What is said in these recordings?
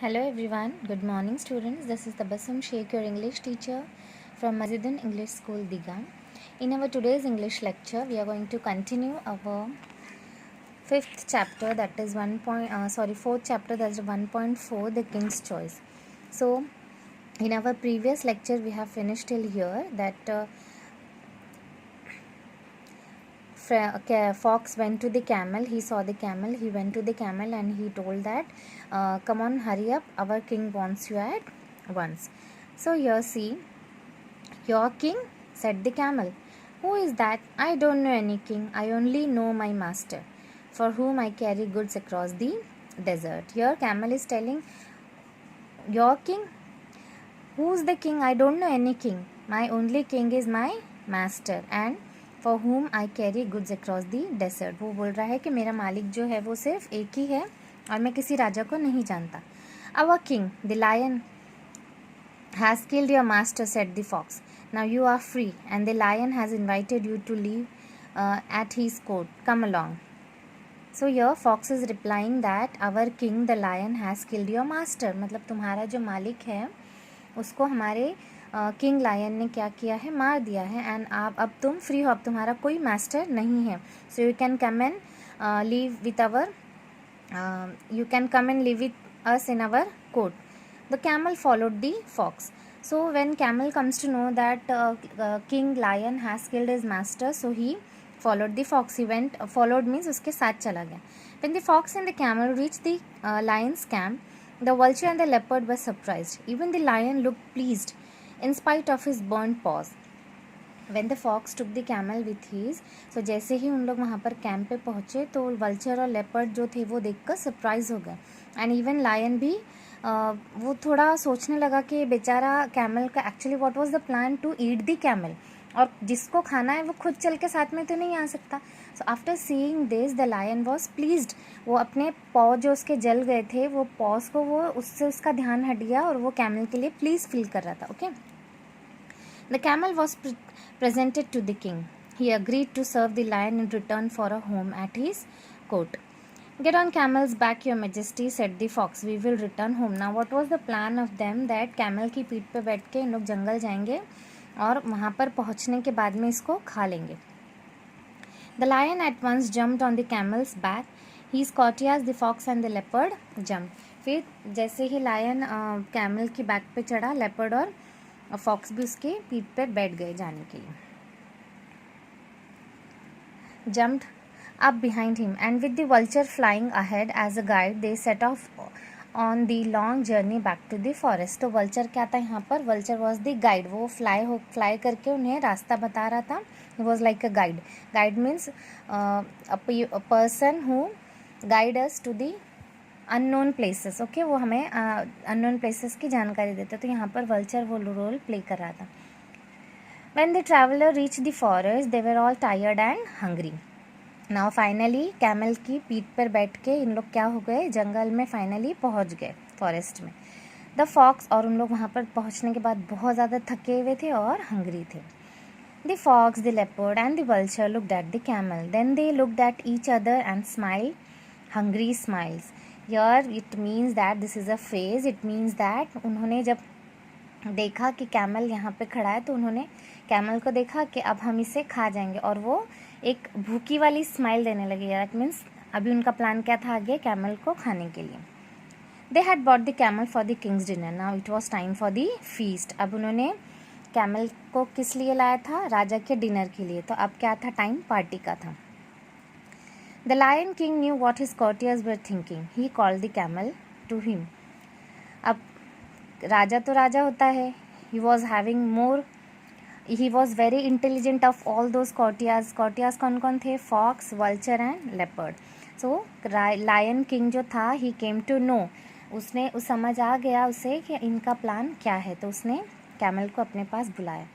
Hello everyone, good morning students. This is Tabassum Sheikh, your English teacher from Mazidin English School, Diga. In our today's English lecture, we are going to continue our fifth chapter, that is fourth chapter, that is 1.4, The King's Choice. So, in our previous lecture, we have finished till here that fox went to the camel. He saw the camel. He went to the camel and he told that, come on, hurry up, our king wants you at once. So here see, your king, said the camel. Who is that? I don't know any king. I only know my master, for whom I carry goods across the desert. Here camel is telling, your king? Who's the king? I don't know any king. My only king is my master and for whom I carry goods across the desert. वो बोल रहा है कि मेरा मालिक जो है वो सिर्फ एक ही है और मैं किसी राजा को नहीं जानता. Our king, the lion, has killed your master, said the fox. Now you are free and the lion has invited you to live at his court. Come along. So here fox is replying that our king, the lion, has killed your master. मतलब तुम्हारा जो मालिक है उसको हमारे king lion ने क्या किया है, मार दिया है. एंड आप अब तुम फ्री हो, अब तुम्हारा कोई मास्टर नहीं है. So you can come and live with our with us in our court. The camel followed the fox. So when camel comes to know that king lion has killed his master, so he followed the fox. He went, followed means उसके साथ चला गया. When the fox and the camel reached the lion's camp, the vulture and the leopard were surprised. Even the lion looked pleased in spite of his burnt paws. When the fox took the camel with his, so जैसे ही उन लोग वहाँ पर camp पे पहुँचे तो vulture और leopard जो थे वो देखकर सरप्राइज हो गए. एंड इवन लायन भी वो थोड़ा सोचने लगा कि बेचारा कैमल का actually what was the plan to eat the camel, और जिसको खाना है वो खुद चल के साथ में तो नहीं आ सकता. So after seeing this the lion was pleased. वो अपने पॉ जो उसके जल गए थे वो पॉज को वो उससे उसका ध्यान हट गया और वो कैमल के लिए प्लीज फील कर रहा था. Okay. The camel was presented to the king. He agreed to serve the lion in return for a home at his court. Get on camel's back, your majesty, said the fox. We will return home. Now what was the plan of them that camel की पीठ पे बैठ के इन लोग जंगल जाएंगे और वहाँ पर पहुँचने के बाद में इसको खा लेंगे. The lion at once jumped on the camel's back. His courtiers, the fox and the leopard, jumped. फिर जैसे ही लायन कैमल की बैक पे चढ़ा, लेपर्ड और फॉक्स भी उसके पीठ पे बैठ गए जाने के लिए. Jumped up behind him, and with the vulture flying ahead as a guide, they set off on the long journey back to the forest. तो vulture क्या था यहाँ पर? Vulture was the guide. वो fly करके उन्हें रास्ता बता रहा था. He was like a guide. Guide means a person who guide us to the unknown places. Okay, वो हमें unknown places की जानकारी देता. तो यहाँ पर vulture वो रोल प्ले कर रहा था. When the traveler reached the forest, they were all tired and hungry. Now finally camel की पीठ पर बैठ के इन लोग क्या हो गए, जंगल में फाइनली पहुंच गए, फॉरेस्ट में. द फॉक्स, और उन लोग वहाँ पर पहुँचने के बाद बहुत ज़्यादा थके हुए थे और हंग्री थे. The fox, the leopard and the vulture looked at the camel. Then they looked at each other and smile hungry smiles. Here it means that this is a phase. It means that उन्होंने जब देखा कि camel यहाँ पे खड़ा है तो उन्होंने कैमल को देखा कि अब हम इसे खा जाएंगे और वो एक भूखी वाली स्माइल देने लगे. दैट मीन्स अभी उनका प्लान क्या था आगे कैमल को खाने के लिए. They had bought the camel for the Kings dinner. Now it was time for the feast. अब उन्होंने कैमल को किस लिए लाया था? राजा के डिनर के लिए. तो अब क्या था? टाइम पार्टी का था. The lion king knew what his courtiers were thinking. He called the camel to him. अब राजा तो राजा होता है. He was having more, he was very intelligent of all those courtiers. Courtiers कौन कौन थे? Fox, vulture and leopard. So lion king जो था, ही केम टू नो, उसने समझ आ गया उसे कि इनका प्लान क्या है. तो उसने कैमल को अपने पास बुलाया.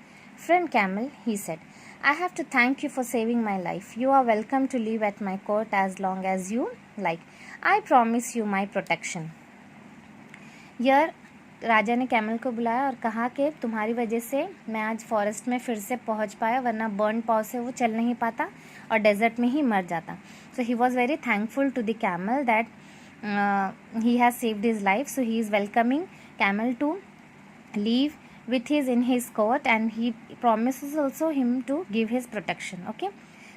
Friend camel, he said, I have to thank you for saving my life. You are welcome to live at my court as long as you like. I promise you my protection. यर राजा ने camel को बुलाया और कहा कि तुम्हारी वजह से मैं आज फॉरेस्ट में फिर से पहुंच पाया, वरना बर्न पॉ से वो चल नहीं पाता और डेजर्ट में ही मर जाता. So he was very thankful to the camel that he has saved his life, so he is welcoming camel to leave with his in his court, and he promises also him to give his protection. Okay,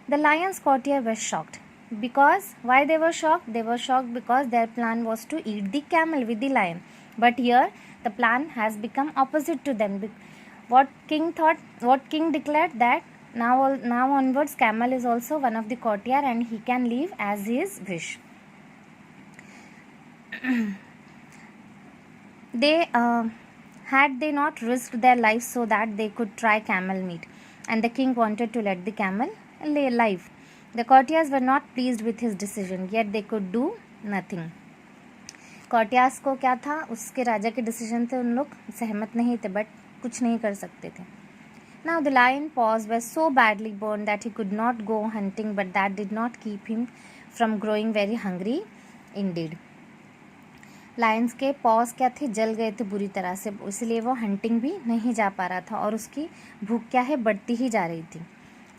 the lion's courtier was shocked. Because why they were shocked? They were shocked because their plan was to eat the camel with the lion, but here the plan has become opposite to them. What king thought, what king declared, that now onwards camel is also one of the courtier and he can leave as his wish. They had they not risked their lives so that they could try camel meat, and the king wanted to let the camel live. The courtiers were not pleased with his decision, yet they could do nothing. courtiers को क्या था, उसके राजा के decision थे, उन लोग सहमत नहीं थे, बट कुछ नहीं कर सकते थे. Now the lion paws were so badly burned that he could not go hunting, but that did not keep him from growing very hungry indeed. Lions के पॉज क्या थे, जल गए थे बुरी तरह से, इसलिए वो हंटिंग भी नहीं जा पा रहा था और उसकी भूख क्या है, बढ़ती ही जा रही थी.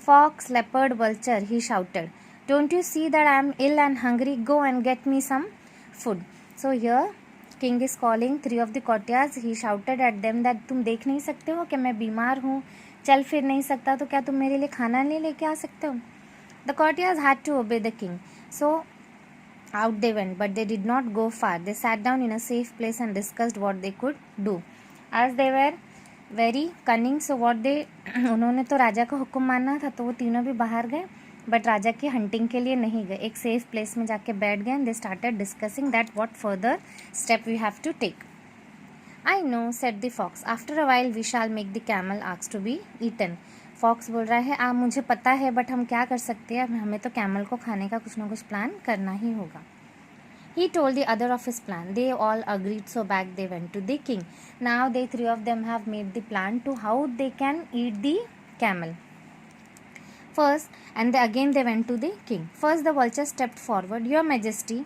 Fox, leopard, vulture, he shouted, don't you see that I am ill and hungry, go and get me some food. So here king is calling 3 of the courtiers. He shouted at them that तुम देख नहीं सकते हो कि मैं बीमार हूँ, चल फिर नहीं सकता, तो क्या तुम मेरे लिए खाना नहीं लेके आ सकते हो. The courtiers had to obey the king, so out they went, but they did not go far. They sat down in a safe place and discussed what they could do. As they were very cunning, so what they उन्होंने तो राजा का हुक्म मानना था, तो वो तीनों भी बाहर गए, बट राजा की हंटिंग के लिए नहीं गए. एक सेफ प्लेस में जाके बैठ गए. They started discussing that what further step we have to take. I know, said the fox, after a while we shall make the camel ask to be eaten. Fox बोल रहा है, मुझे पता है, बट हम क्या कर सकते हैं, हमें तो कैमल को खाने का कुछ ना कुछ प्लान करना ही होगा. He told the other of his plan. They all agreed, so back they went to the king. Now they 3 of them have made the plan to how they can eat the camel. First, and again they went to the king. First the vulture stepped forward. Your Majesty,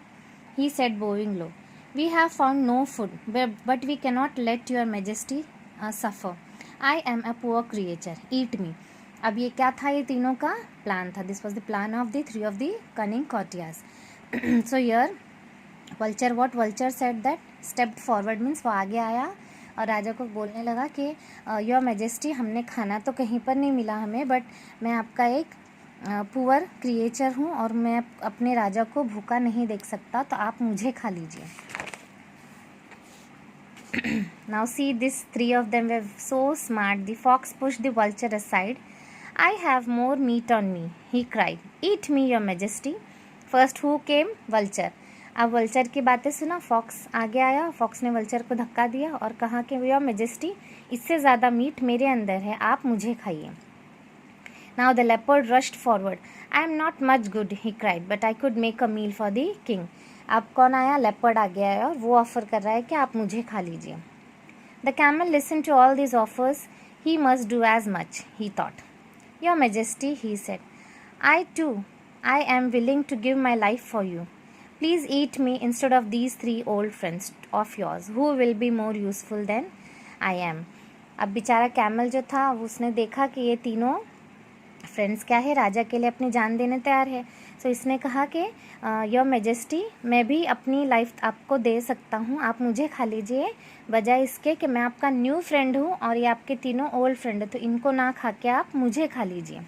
he said, bowing low, we have found no food, but we cannot let your Majesty suffer. I am a poor creature. Eat me. अब ये क्या था, ये तीनों का plan था. This was the plan of the 3 of the cunning courtiers. So here vulture, what vulture said that stepped forward means वो आगे आया और राजा को बोलने लगा कि योर मैजेस्टी, हमने खाना तो कहीं पर नहीं मिला हमें, बट मैं आपका एक पुअर क्रिएचर हूँ और मैं अपने राजा को भूखा नहीं देख सकता, तो आप मुझे खा लीजिए. Now see this 3 of them were so smart. The fox pushed the vulture aside. I have more meat on me, he cried. Eat me, your majesty. First who came? Vulture. अब वल्चर की बातें सुना. Fox आगे आया, fox ने vulture को धक्का दिया और कहा कि योर मैजेस्टी, इससे ज़्यादा मीट मेरे अंदर है, आप मुझे खाइए. Now the leopard rushed forward. I am not much good, he cried, but I could make a meal for the king. अब कौन आया? लेपर्ड आगे आया और वो ऑफर कर रहा है कि आप मुझे खा लीजिए. The camel listen to all this offers. He must do as much, he thought. Your majesty, he said, I am willing to give my life for you. Please eat me instead of these 3 old friends of yours, who will be more useful than I am. अब बेचारा camel जो था, उसने देखा कि ये तीनों friends क्या है, राजा के लिए अपनी जान देने तैयार है. सो इसने कहा कि योर मैजेस्टी, मैं भी अपनी लाइफ आपको दे सकता हूँ, आप मुझे खा लीजिए, बजाय इसके कि मैं आपका न्यू फ्रेंड हूँ और ये आपके तीनों ओल्ड फ्रेंड है, तो इनको ना खा के आप मुझे खा लीजिए.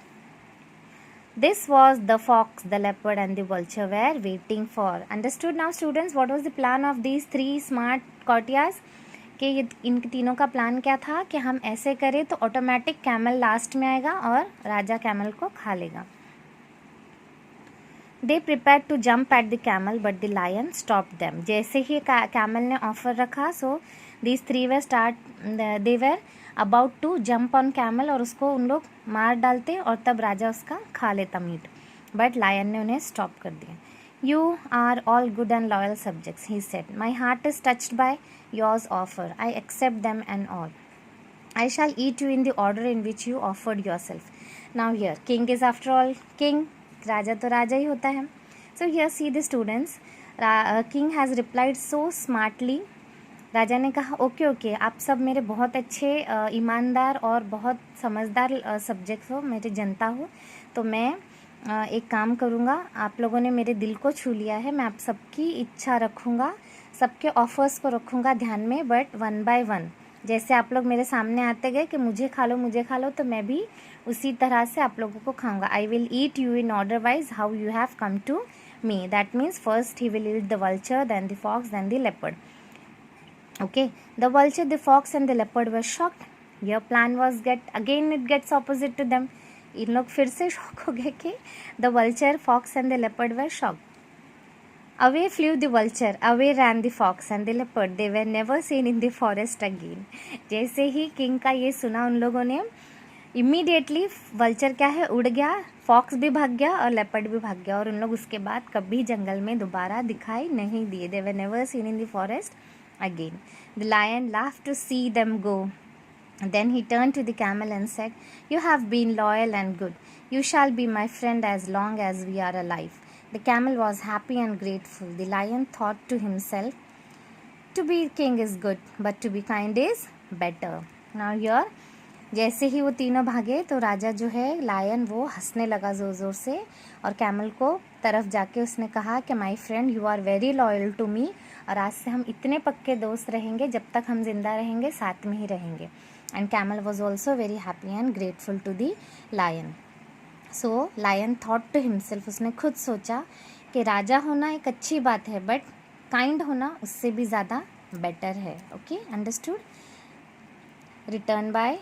This was the fox, the leopard and the vulture were waiting for. Understood now students what was the plan of these 3 smart courtiers? कि ये इन तीनों का प्लान क्या था कि हम ऐसे करें तो ऑटोमेटिक कैमल लास्ट में आएगा और राजा कैमल को खा लेगा. They prepared to jump at the camel, but the lion stopped them. जैसे ही कैमल ने ऑफर रखा, so these 3 they were about to jump on camel, और उसको उन लोग मार डालते और तब राजा उसका खा लेता मीट, बट लायन ने उन्हें स्टॉप कर दिया. You are all good and loyal subjects, he said. My heart is touched by yours offer. I accept them and all. I shall eat you in the order in which you offered your self. Now here king is after all king. राजा तो राजा ही होता है. So here see the students, king has replied so smartly. राजा ने कहा, okay, आप सब मेरे बहुत अच्छे ईमानदार और बहुत समझदार सब्जेक्ट्स हो, मेरी जनता हो, तो मैं एक काम करूँगा, आप लोगों ने मेरे दिल को छू लिया है, मैं आप सबकी इच्छा रखूँगा, सबके ऑफर्स को रखूँगा ध्यान में, बट वन बाय वन। जैसे आप लोग मेरे सामने आते गए कि मुझे खा लो मुझे खा लो, तो मैं भी उसी तरह से आप लोगों को खाऊंगा. I will eat you in order wise how you have come to me. That means first he will eat the vulture, then the fox, then the leopard. Okay, the vulture, the fox and the leopard were shocked. Your plan was it gets opposite to them. इन लोग फिर से shock हो गए कि the vulture, fox and the leopard were shocked. Away flew the vulture, away ran the fox and the leopard. They were never seen in the forest again. जैसे ही king का ये सुना उन लोगों ने, इमीडिएटली वल्चर क्या है, उड़ गया, फॉक्स भी भाग गया और लेपर्ड भी भाग गया, और उन लोग उसके बाद कभी जंगल में दोबारा दिखाई नहीं दिए. They were never seen in the forest again. The lion laughed to see them go. Then he turned to the camel and said, "You have been loyal and good. You shall be my friend as long as we are alive." The camel was happy and grateful. The lion thought to himself, "To be king is good, but to be kind is better." Now here, जैसे ही वो तीनों भागे तो राजा जो है lion वो हंसने लगा ज़ोर ज़ोर से, और कैमल को तरफ जाके उसने कहा कि my friend you are very loyal to me, और आज से हम इतने पक्के दोस्त रहेंगे, जब तक हम जिंदा रहेंगे साथ में ही रहेंगे. And camel was also very happy and grateful to the lion. So lion thought to himself, उसने खुद सोचा कि राजा होना एक अच्छी बात है, बट काइंड होना उससे भी ज़्यादा बेटर है. Okay, understood. Return by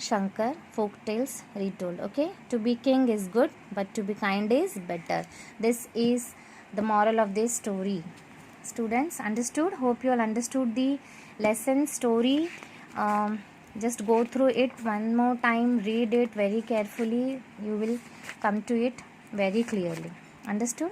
Shankar, folk tales retold. Okay, to be king is good, but to be kind is better. This is the moral of this story. Students, understood? Hope you all understood the lesson story. Just go through it one more time, read it very carefully. You will come to it very clearly. Understood?